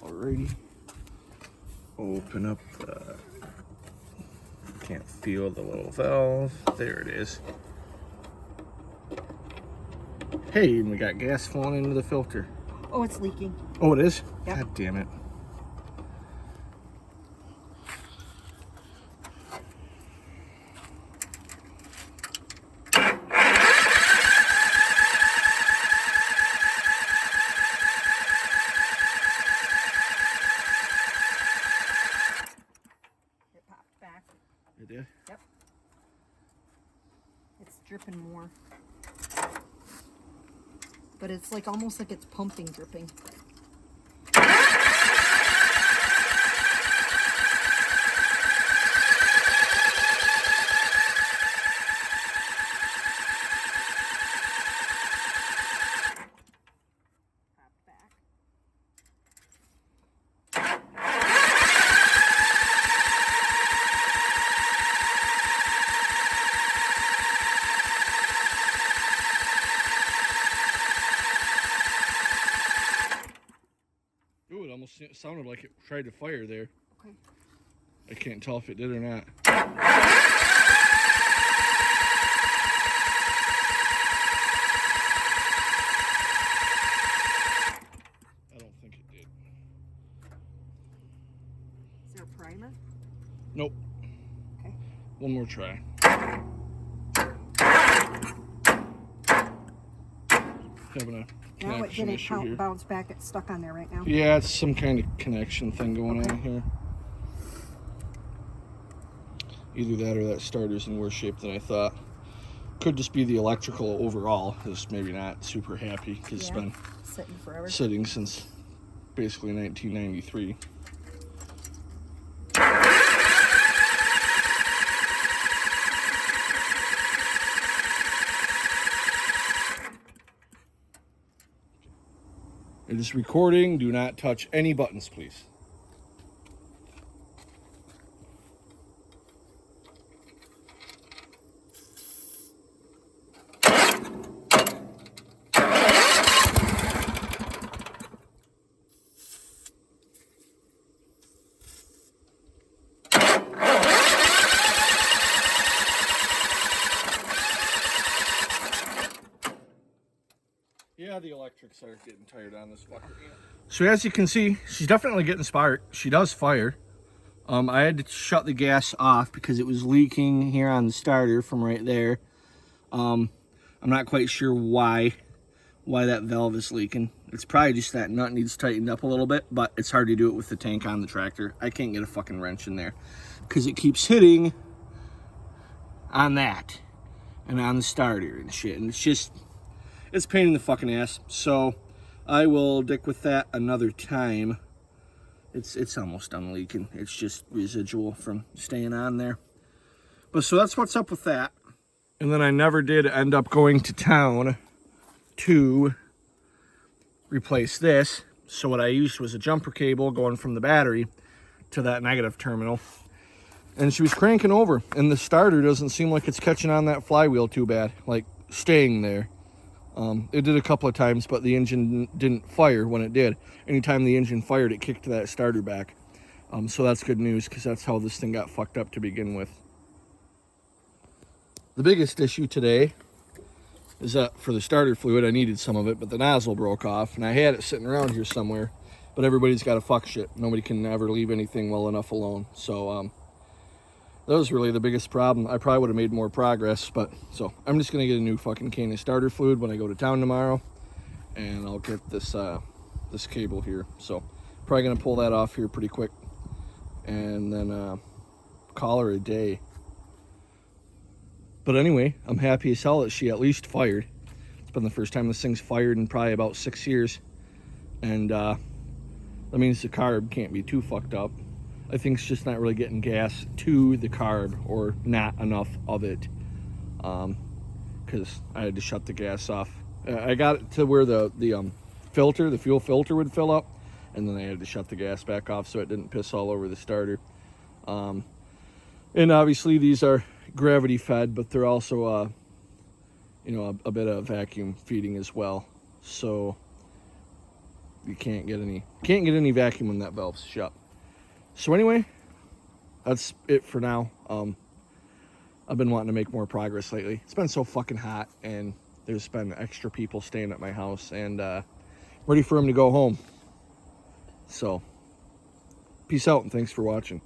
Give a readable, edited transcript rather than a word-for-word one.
Alrighty. Open up the... Can't feel the little valve. There it is. Hey, and we got gas flowing into the filter. Oh, it's leaking. Oh, it is? Yep. God damn it. It popped back. It did? Yep. It's dripping more. But it's like almost like it's pumping, dripping. Ooh, it almost sounded like it tried to fire there. Okay. I can't tell if it did or not. I don't think it did. Is there a primer? Nope. Okay. One more try. Having a Now it connection didn't issue here. bounce back. It's stuck on there right now. Yeah, it's some kind of connection thing going on here. Either that or that starter's in worse shape than I thought. Could just be the electrical overall is maybe not super happy because it's been Sitting forever. sitting since basically 1993. It is recording. Do not touch any buttons, please. Yeah, the electrics are getting tired on this fucker. So as you can see, she's definitely getting spark. She does fire. I had to shut the gas off because it was leaking here on the starter from right there. I'm not quite sure why that valve is leaking. It's probably just that nut needs tightened up a little bit, but it's hard to do it with the tank on the tractor. I can't get a fucking wrench in there because it keeps hitting on that and on the starter and shit, and it's a pain in the fucking ass. So I will dick with that another time. It's almost done leaking. It's just residual from staying on there. But so that's what's up with that. And then I never did end up going to town to replace this. So what I used was a jumper cable going from the battery to that negative terminal. And she was cranking over, and the starter doesn't seem like it's catching on that flywheel too bad, like staying there. It did a couple of times, but the engine didn't fire when it did. Anytime the engine fired, it kicked that starter back. So that's good news, because that's how this thing got fucked up to begin with. The biggest issue today is that for the starter fluid, I needed some of it, but the nozzle broke off, and I had it sitting around here somewhere. But everybody's got to fuck shit. Nobody can ever leave anything well enough alone. So, that was really the biggest problem. I probably would have made more progress, but so I'm just gonna get a new fucking can of starter fluid when I go to town tomorrow, and I'll get this this cable here. So probably gonna pull that off here pretty quick, and then call her a day. But anyway, I'm happy as hell that she at least fired. It's been the first time this thing's fired in probably about 6 years, and that means the carb can't be too fucked up. I think it's just not really getting gas to the carb, or not enough of it, because I had to shut the gas off. I got it to where the filter, the fuel filter, would fill up, and then I had to shut the gas back off so it didn't piss all over the starter. And obviously these are gravity fed, but they're also a bit of vacuum feeding as well. So you can't get any vacuum when that valve's shut. So anyway, that's it for now. I've been wanting to make more progress lately. It's been so fucking hot, and there's been extra people staying at my house, and ready for them to go home. So, peace out, and thanks for watching.